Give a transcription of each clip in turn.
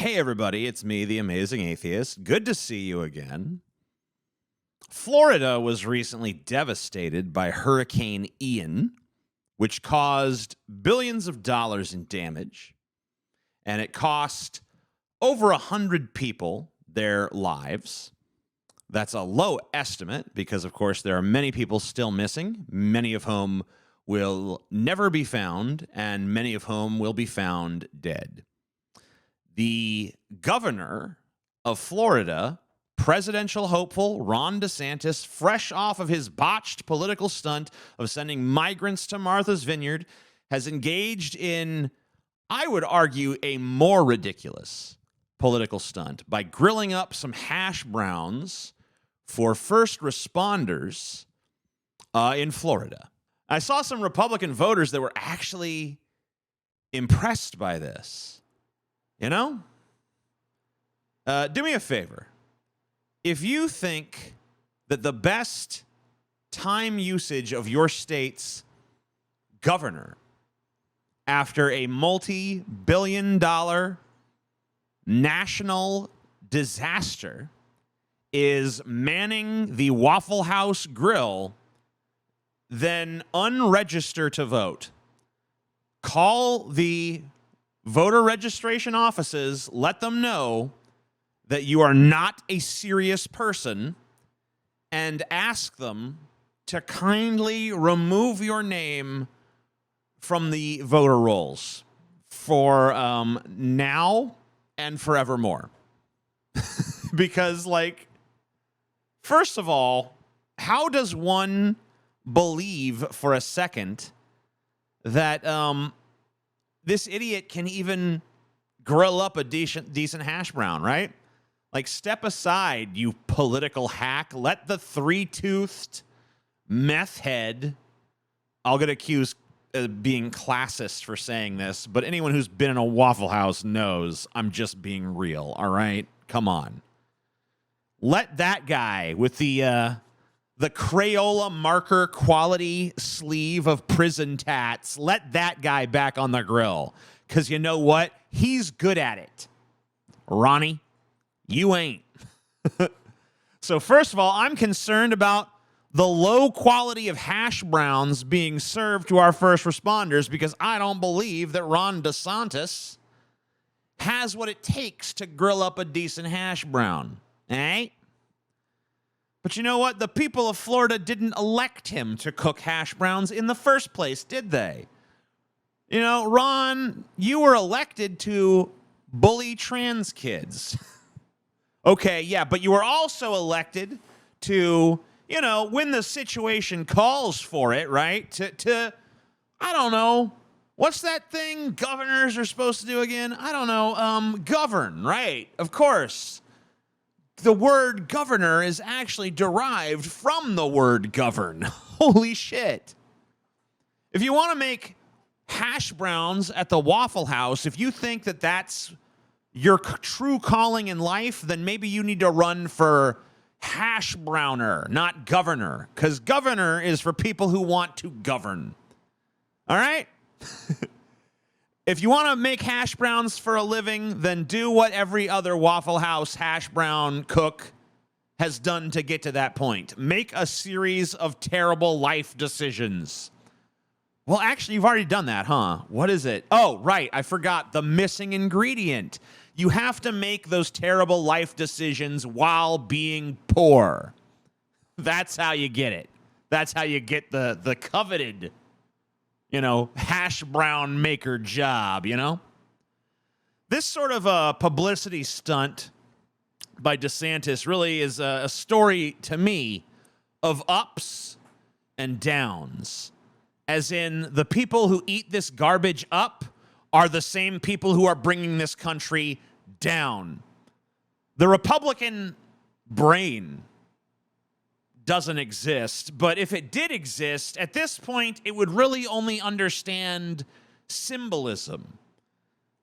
Hey, everybody, it's me, the Amazing Atheist. Good to see you again. Florida was recently devastated by Hurricane Ian, which caused billions of dollars in damage, and it cost over 100 people their lives. That's a low estimate because, of course, there are many people still missing, many of whom will never be found, and many of whom will be found dead. The governor of Florida, presidential hopeful Ron DeSantis, fresh off of his botched political stunt of sending migrants to Martha's Vineyard, has engaged in, I would argue, a more ridiculous political stunt by grilling up some hash browns for first responders in Florida. I saw some Republican voters that were actually impressed by this. You know? Do me a favor. If you think that the best time usage of your state's governor after a multi-billion-dollar national disaster is manning the Waffle House grill, then unregister to vote. Call the voter registration offices, let them know that you are not a serious person, and ask them to kindly remove your name from the voter rolls for now and forevermore. Because, first of all, how does one believe for a second that this idiot can even grill up a decent hash brown, right? Step aside, you political hack. Let the three-toothed meth head, I'll get accused of being classist for saying this, but anyone who's been in a Waffle House knows I'm just being real, all right? Come on. Let that guy with the Crayola marker quality sleeve of prison tats, let that guy back on the grill. Because you know what? He's good at it. Ronnie, you ain't. So first of all, I'm concerned about the low quality of hash browns being served to our first responders because I don't believe that Ron DeSantis has what it takes to grill up a decent hash brown. Eh? But you know what? The people of Florida didn't elect him to cook hash browns in the first place, did they? You know, Ron, you were elected to bully trans kids. Okay, yeah, but you were also elected to, you know, when the situation calls for it, right? To I don't know, what's that thing governors are supposed to do again? I don't know, govern, right? Of course. The word governor is actually derived from the word govern. Holy shit. If you want to make hash browns at the Waffle House, if you think that that's your true calling in life, then maybe you need to run for hash browner, not governor, because governor is for people who want to govern. All right? If you want to make hash browns for a living, then do what every other Waffle House hash brown cook has done to get to that point. Make a series of terrible life decisions. Well, actually, you've already done that, huh? What is it? Oh, right. I forgot the missing ingredient. You have to make those terrible life decisions while being poor. That's how you get it. That's how you get the coveted, you know, hash brown maker job, you know? This sort of a publicity stunt by DeSantis really is a story to me of ups and downs. As in, the people who eat this garbage up are the same people who are bringing this country down. The Republican brain doesn't exist, but if it did exist, at this point, it would really only understand symbolism.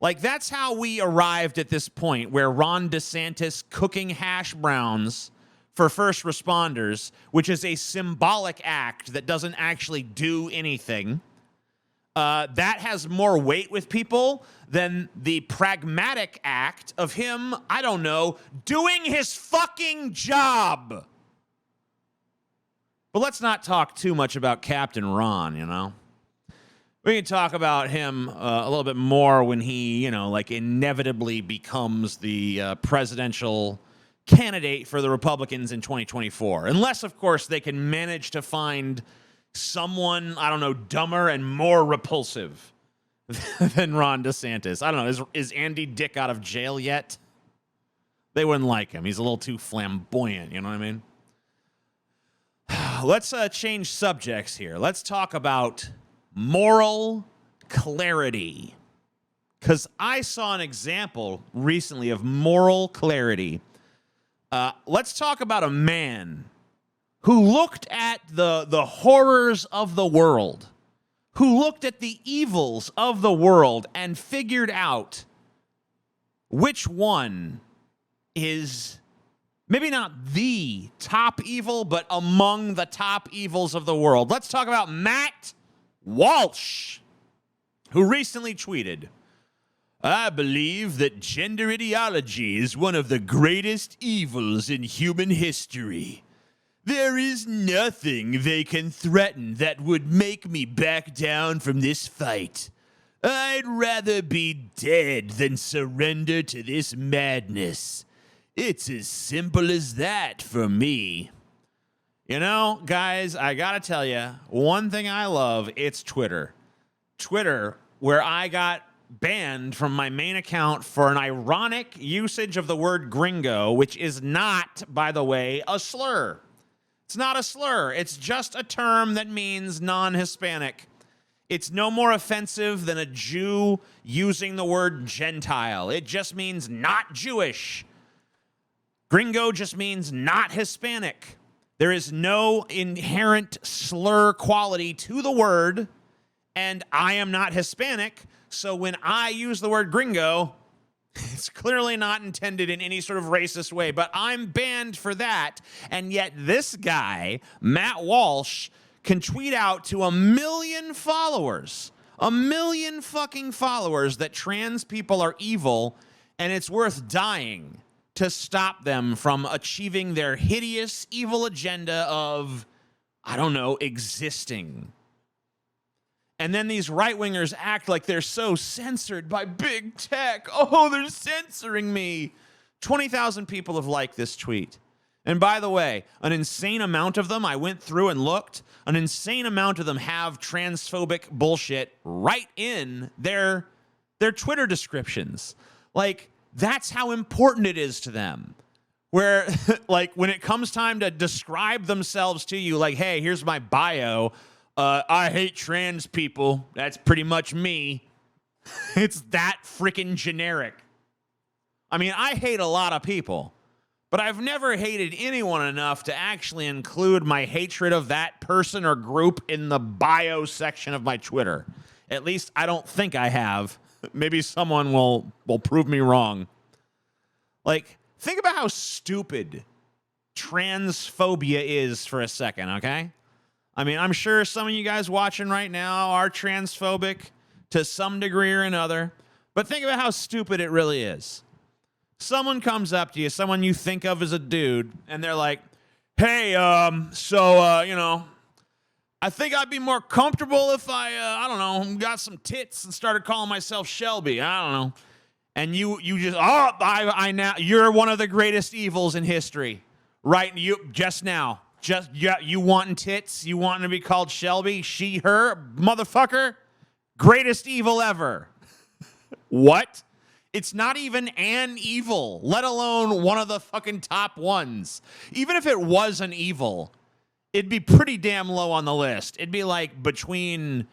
That's how we arrived at this point where Ron DeSantis cooking hash browns for first responders, which is a symbolic act that doesn't actually do anything, that has more weight with people than the pragmatic act of him, I don't know, doing his fucking job. But let's not talk too much about Captain Ron, you know? We can talk about him a little bit more when he, inevitably becomes the presidential candidate for the Republicans in 2024. Unless, of course, they can manage to find someone, I don't know, dumber and more repulsive than Ron DeSantis. I don't know. Is Andy Dick out of jail yet? They wouldn't like him. He's a little too flamboyant, you know what I mean? Let's change subjects here. Let's talk about moral clarity. Because I saw an example recently of moral clarity. Let's talk about a man who looked at the horrors of the world, who looked at the evils of the world and figured out which one is maybe not the top evil, but among the top evils of the world. Let's talk about Matt Walsh, who recently tweeted, "I believe that gender ideology is one of the greatest evils in human history. There is nothing they can threaten that would make me back down from this fight. I'd rather be dead than surrender to this madness. It's as simple as that for me." You know, guys, I gotta tell you, one thing I love, it's Twitter. Twitter, where I got banned from my main account for an ironic usage of the word gringo, which is not, by the way, a slur. It's not a slur. It's just a term that means non-Hispanic. It's no more offensive than a Jew using the word Gentile. It just means not Jewish. Gringo just means not Hispanic. There is no inherent slur quality to the word, and I am not Hispanic, so when I use the word gringo, it's clearly not intended in any sort of racist way, but I'm banned for that, and yet this guy, Matt Walsh, can tweet out to 1 million followers, 1 million fucking followers, that trans people are evil, and it's worth dying to stop them from achieving their hideous, evil agenda of, I don't know, existing. And then these right-wingers act like they're so censored by big tech. Oh, they're censoring me. 20,000 people have liked this tweet. And by the way, an insane amount of them, I went through and looked, an insane amount of them have transphobic bullshit right in their Twitter descriptions. Like, that's how important it is to them. Where, like, when it comes time to describe themselves to you, like, hey, here's my bio. I hate trans people. That's pretty much me. It's that freaking generic. I mean, I hate a lot of people, but I've never hated anyone enough to actually include my hatred of that person or group in the bio section of my Twitter. At least I don't think I have. Maybe someone will prove me wrong. Like, think about how stupid transphobia is for a second, okay? I mean, I'm sure some of you guys watching right now are transphobic to some degree or another, but think about how stupid it really is. Someone comes up to you, someone you think of as a dude, and they're like, hey, I think I'd be more comfortable if I don't know, got some tits and started calling myself Shelby. I don't know. And you just, I now, you're one of the greatest evils in history. Right? You wanting tits? You wanting to be called Shelby? She, her? Motherfucker? Greatest evil ever. What? It's not even an evil, let alone one of the fucking top ones. Even if it was an evil, it'd be pretty damn low on the list. It'd be like between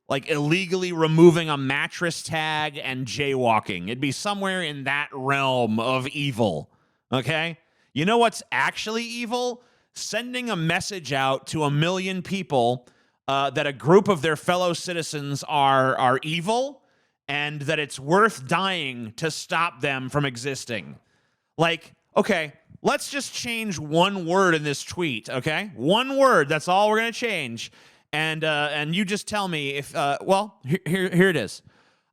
like illegally removing a mattress tag and jaywalking. It'd be somewhere in that realm of evil. Okay? You know what's actually evil? Sending a message out to 1 million people that a group of their fellow citizens are evil and that it's worth dying to stop them from existing. Like, okay, let's just change one word in this tweet, okay? One word, that's all we're going to change. And you just tell me if well, here it is.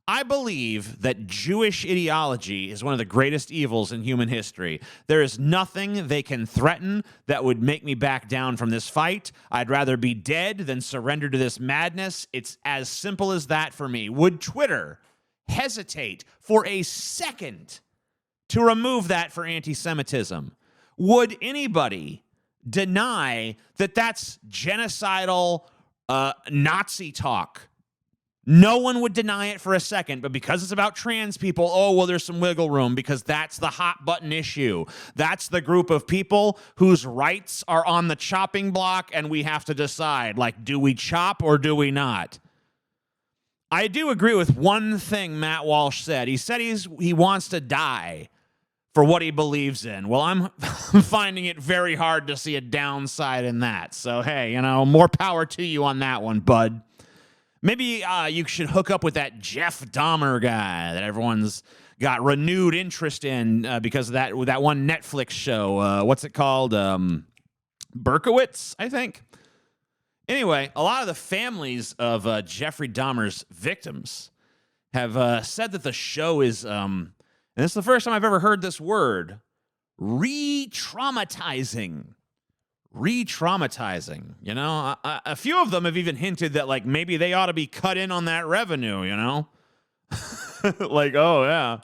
I believe that Jewish ideology is one of the greatest evils in human history. There is nothing they can threaten that would make me back down from this fight. I'd rather be dead than surrender to this madness. It's as simple as that for me. Would Twitter hesitate for a second to remove that for anti-Semitism? Would anybody deny that that's genocidal Nazi talk? No one would deny it for a second, but because it's about trans people, oh, well, there's some wiggle room because that's the hot button issue. That's the group of people whose rights are on the chopping block, and we have to decide, like, do we chop or do we not? I do agree with one thing Matt Walsh said. He said he wants to die for what he believes in. Well, I'm finding it very hard to see a downside in that. So, hey, you know, more power to you on that one, bud. Maybe you should hook up with that Jeff Dahmer guy that everyone's got renewed interest in because of that one Netflix show. What's it called? Berkowitz, I think. Anyway, a lot of the families of Jeffrey Dahmer's victims have said that the show is, and this is the first time I've ever heard this word, re-traumatizing. Re-traumatizing, you know? A few of them have even hinted that, like, maybe they ought to be cut in on that revenue, you know? Like, oh, yeah.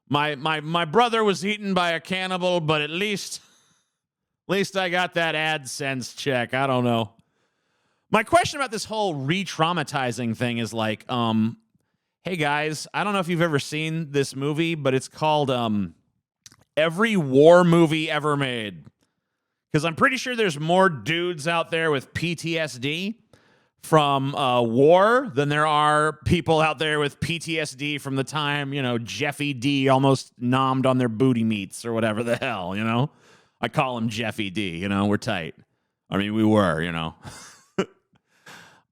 My brother was eaten by a cannibal, but at least I got that AdSense check. I don't know. My question about this whole re-traumatizing thing is like, hey, guys, I don't know if you've ever seen this movie, but it's called Every War Movie Ever Made. Because I'm pretty sure there's more dudes out there with PTSD from war than there are people out there with PTSD from the time, you know, Jeffy D almost nommed on their booty meats or whatever the hell, you know? I call him Jeffy D, you know? We're tight. I mean, we were, you know?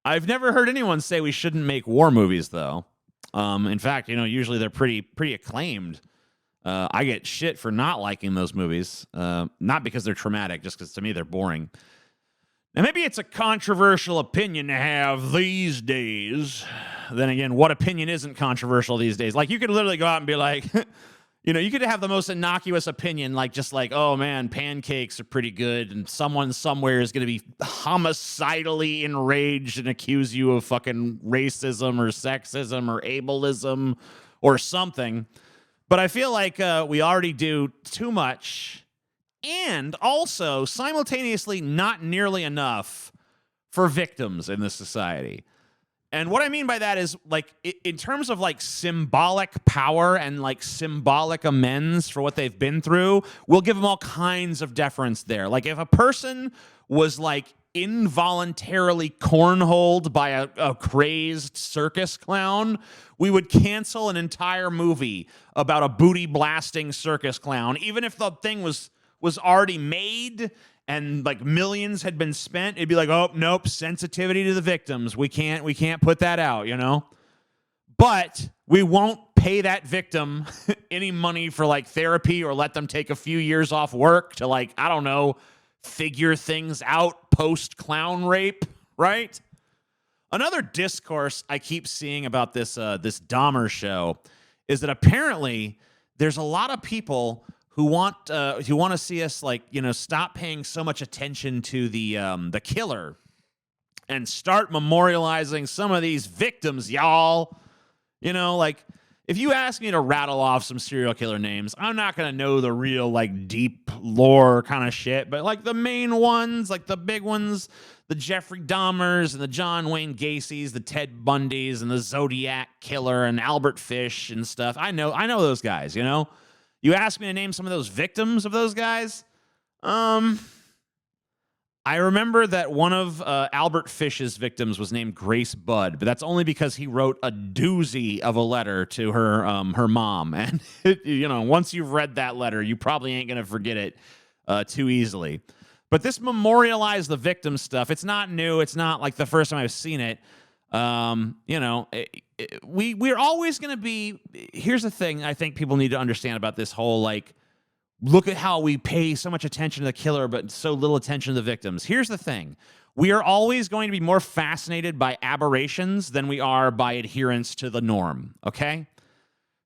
I've never heard anyone say we shouldn't make war movies, though. In fact, you know, usually they're pretty acclaimed. I get shit for not liking those movies, not because they're traumatic, just because to me they're boring. And maybe it's a controversial opinion to have these days. Then again, what opinion isn't controversial these days? Like, you could literally go out and be like, you know, you could have the most innocuous opinion, like just like, oh man, pancakes are pretty good, and someone somewhere is going to be homicidally enraged and accuse you of fucking racism or sexism or ableism or something. But I feel like we already do too much and also simultaneously not nearly enough for victims in this society. And what I mean by that is, like, in terms of like symbolic power and like symbolic amends for what they've been through, we'll give them all kinds of deference there. Like, if a person was like involuntarily cornholed by a crazed circus clown, we would cancel an entire movie about a booty blasting circus clown, even if the thing was already made and like millions had been spent. It'd be like, oh nope, sensitivity to the victims. We can't put that out, you know? But we won't pay that victim any money for like therapy or let them take a few years off work to, like, I don't know, figure things out post-clown rape, right? Another discourse I keep seeing about this Dahmer show is that apparently there's a lot of people who want to see us, like, you know, stop paying so much attention to the killer and start memorializing some of these victims, y'all. You know, like, if you ask me to rattle off some serial killer names, I'm not going to know the real, like, deep lore kind of shit. But, like, the main ones, like, the big ones, the Jeffrey Dahmers and the John Wayne Gacy's, the Ted Bundys and the Zodiac Killer and Albert Fish and stuff. I know those guys, you know? You ask me to name some of those victims of those guys? I remember that one of Albert Fish's victims was named Grace Budd, but that's only because he wrote a doozy of a letter to her mom. And, you know, once you've read that letter, you probably ain't going to forget it too easily. But this memorialize the victim stuff, it's not new. It's not like the first time I've seen it. You know, we're always going to be... Here's the thing I think people need to understand about this whole, like, look at how we pay so much attention to the killer, but so little attention to the victims. Here's the thing. We are always going to be more fascinated by aberrations than we are by adherence to the norm, okay?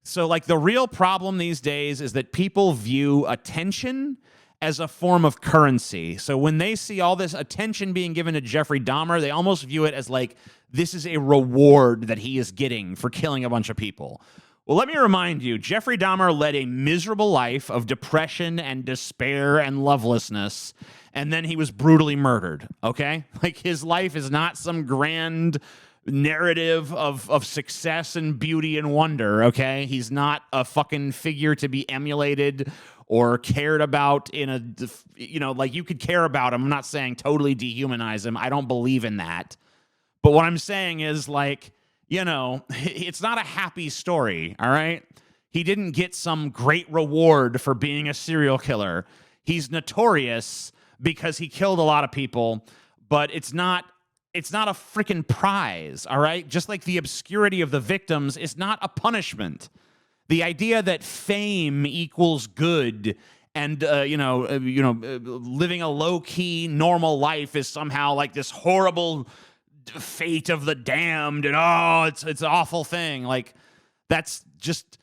So, like, the real problem these days is that people view attention as a form of currency. So when they see all this attention being given to Jeffrey Dahmer, they almost view it as like, this is a reward that he is getting for killing a bunch of people. Well, let me remind you, Jeffrey Dahmer led a miserable life of depression and despair and lovelessness, and then he was brutally murdered, okay? Like, his life is not some grand narrative of success and beauty and wonder, okay? He's not a fucking figure to be emulated or cared about in a, you know, like, you could care about him. I'm not saying totally dehumanize him. I don't believe in that. But what I'm saying is, like, you know, it's not a happy story, all right? He didn't get some great reward for being a serial killer. He's notorious because he killed a lot of people, but it's not a freaking prize, all right? Just like the obscurity of the victims is not a punishment. The idea that fame equals good and living a low-key normal life is somehow like this horrible fate of the damned, and it's an awful thing. Like, that's just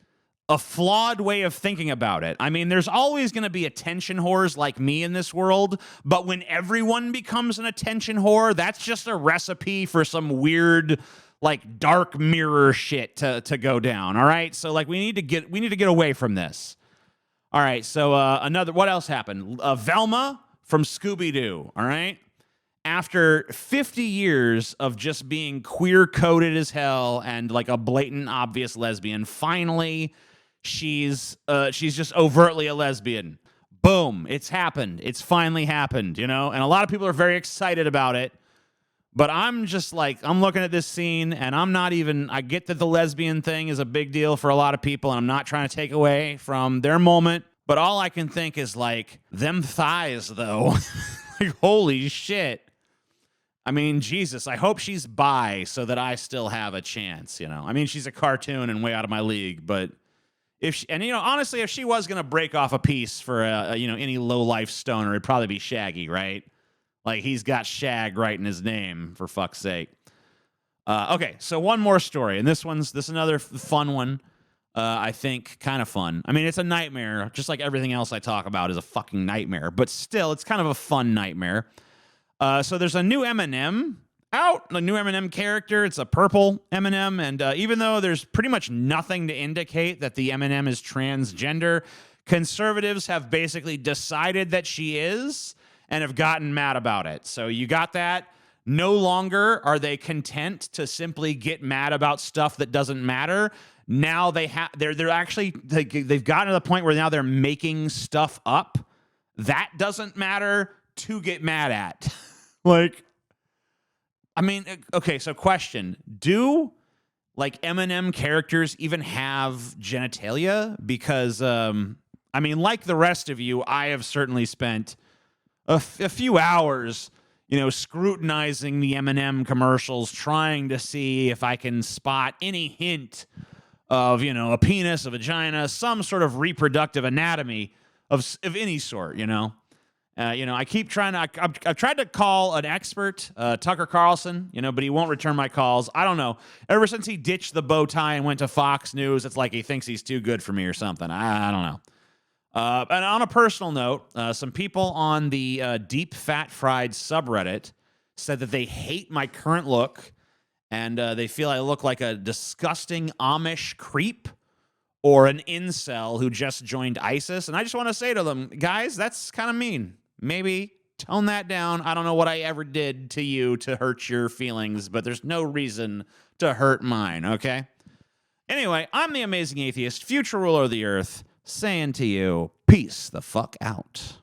a flawed way of thinking about it. I mean, there's always going to be attention whores like me in this world, but when everyone becomes an attention whore, that's just a recipe for some weird, like, dark mirror shit to go down. All right, so like we need to get away from this. All right, so what else happened? Velma from Scooby-Doo. All right, after 50 years of just being queer-coded as hell and like a blatant, obvious lesbian, finally she's just overtly a lesbian. Boom, it's happened. It's finally happened, you know? And a lot of people are very excited about it. But I'm just like, I'm looking at this scene, and I get that the lesbian thing is a big deal for a lot of people, and I'm not trying to take away from their moment, but all I can think is, like, them thighs, though. Like, holy shit. I mean, Jesus, I hope she's bi so that I still have a chance, you know? I mean, she's a cartoon and way out of my league, but honestly, if she was going to break off a piece for, any low-life stoner, it'd probably be Shaggy, right? Like, he's got Shag right in his name, for fuck's sake. Okay, so one more story, and this is another fun one. I think kind of fun. I mean, it's a nightmare, just like everything else I talk about is a fucking nightmare, but still, it's kind of a fun nightmare. So there's a new M&M out, a new M&M character. It's a purple M&M, and even though there's pretty much nothing to indicate that the M&M is transgender, conservatives have basically decided that she is, and have gotten mad about it. So you got that. No longer are they content to simply get mad about stuff that doesn't matter. Now they've gotten to the point where now they're making stuff up that doesn't matter to get mad at. Like, I mean, okay, so question. Do, like, M&M characters even have genitalia? Because, I mean, like the rest of you, I have certainly spent a few hours, scrutinizing the M&M commercials, trying to see if I can spot any hint of, a penis, a vagina, some sort of reproductive anatomy of any sort, I keep trying to, I've tried to call an expert, Tucker Carlson, but he won't return my calls. I don't know. Ever since he ditched the bow tie and went to Fox News, it's like he thinks he's too good for me or something. I don't know. And on a personal note, some people on the Deep Fat Fried subreddit said that they hate my current look, and they feel I look like a disgusting Amish creep or an incel who just joined ISIS. And I just want to say to them, guys, that's kind of mean. Maybe tone that down. I don't know what I ever did to you to hurt your feelings, but there's no reason to hurt mine, okay? Anyway, I'm the Amazing Atheist, future ruler of the earth, saying to you, peace the fuck out.